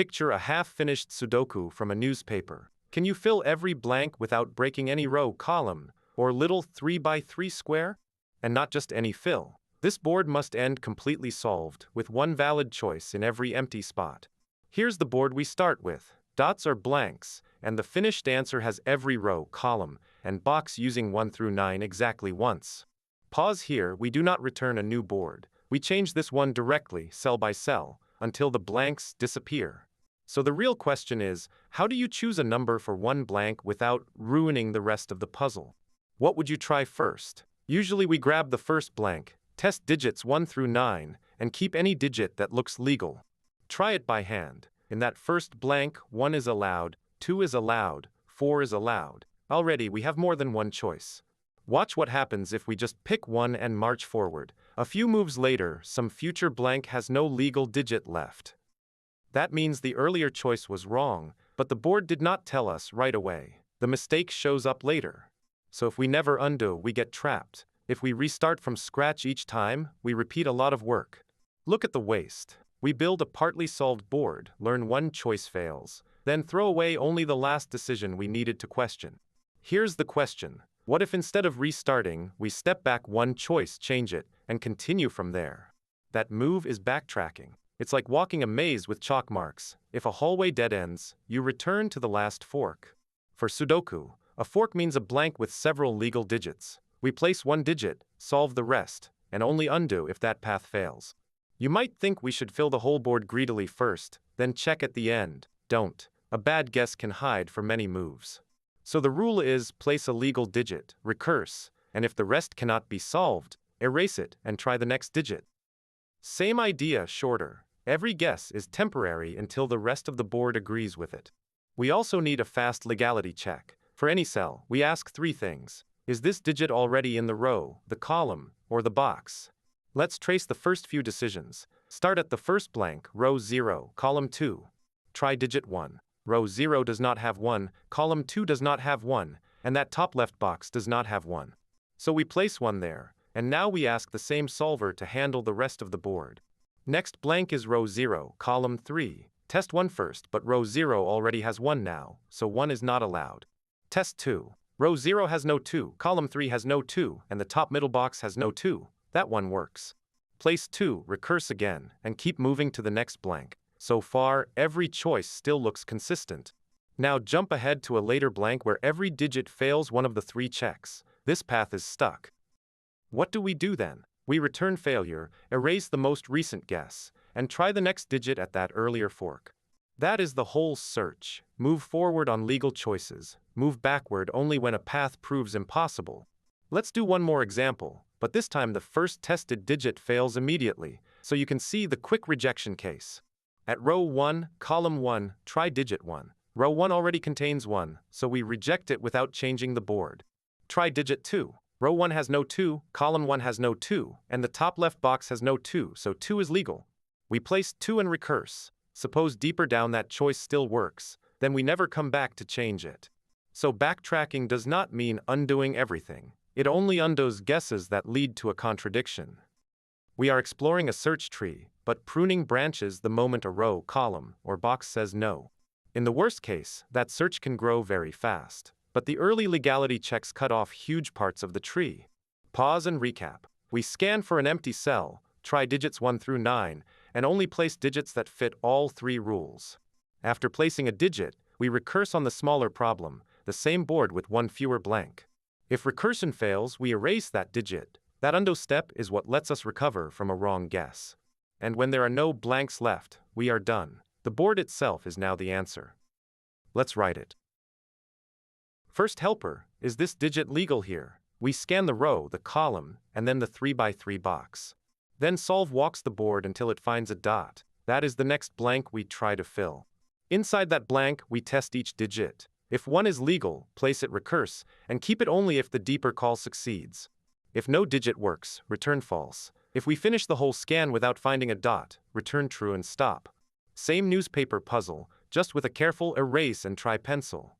Picture a half-finished Sudoku from a newspaper. Can you fill every blank without breaking any row, column, or little 3x3 square? And not just any fill. This board must end completely solved, with one valid choice in every empty spot. Here's the board we start with. Dots are blanks, and the finished answer has every row, column, and box using 1 through 9 exactly once. Pause here, we do not return a new board. We change this one directly, cell by cell, until the blanks disappear. So the real question is, how do you choose a number for one blank without ruining the rest of the puzzle? What would you try first? Usually we grab the first blank, test digits 1 through 9, and keep any digit that looks legal. Try it by hand. In that first blank, 1 is allowed, 2 is allowed, 4 is allowed. Already we have more than one choice. Watch what happens if we just pick one and march forward. A few moves later, some future blank has no legal digit left. That means the earlier choice was wrong, but the board did not tell us right away. The mistake shows up later. So if we never undo, we get trapped. If we restart from scratch each time, we repeat a lot of work. Look at the waste. We build a partly solved board, learn one choice fails, then throw away only the last decision we needed to question. Here's the question. What if instead of restarting, we step back one choice, change it, and continue from there? That move is backtracking. It's like walking a maze with chalk marks. If a hallway dead ends, you return to the last fork. For Sudoku, a fork means a blank with several legal digits. We place one digit, solve the rest, and only undo if that path fails. You might think we should fill the whole board greedily first, then check at the end. Don't. A bad guess can hide for many moves. So the rule is, place a legal digit, recurse, and if the rest cannot be solved, erase it and try the next digit. Same idea, shorter. Every guess is temporary until the rest of the board agrees with it. We also need a fast legality check. For any cell, we ask 3 things. Is this digit already in the row, the column, or the box? Let's trace the first few decisions. Start at the first blank, row 0, column 2. Try digit 1. Row 0 does not have 1, column 2 does not have 1, and that top left box does not have 1. So we place 1 there, and now we ask the same solver to handle the rest of the board. Next blank is row 0, column 3. Test 1 first, but row 0 already has 1 now, so 1 is not allowed. Test 2. Row 0 has no 2, column 3 has no 2, and the top middle box has no 2. That one works. Place 2, recurse again, and keep moving to the next blank. So far, every choice still looks consistent. Now jump ahead to a later blank where every digit fails one of the 3 checks. This path is stuck. What do we do then? We return failure, erase the most recent guess, and try the next digit at that earlier fork. That is the whole search. Move forward on legal choices. Move backward only when a path proves impossible. Let's do one more example, but this time the first tested digit fails immediately, so you can see the quick rejection case. At row 1, column 1, try digit 1. Row 1 already contains 1, so we reject it without changing the board. Try digit 2. Row 1 has no 2, column 1 has no 2, and the top left box has no 2, so 2 is legal. We place 2 and recurse. Suppose deeper down that choice still works, then we never come back to change it. So backtracking does not mean undoing everything. It only undoes guesses that lead to a contradiction. We are exploring a search tree, but pruning branches the moment a row, column, or box says no. In the worst case, that search can grow very fast. But the early legality checks cut off huge parts of the tree. Pause and recap. We scan for an empty cell, try digits 1 through 9, and only place digits that fit all 3 rules. After placing a digit, we recurse on the smaller problem, the same board with 1 fewer blank. If recursion fails, we erase that digit. That undo step is what lets us recover from a wrong guess. And when there are no blanks left, we are done. The board itself is now the answer. Let's write it. First helper, is this digit legal here? We scan the row, the column, and then the 3x3 box. Then solve walks the board until it finds a dot. That is the next blank we try to fill. Inside that blank, we test each digit. If 1 is legal, place it recurse, and keep it only if the deeper call succeeds. If no digit works, return false. If we finish the whole scan without finding a dot, return true and stop. Same newspaper puzzle, just with a careful erase and try pencil.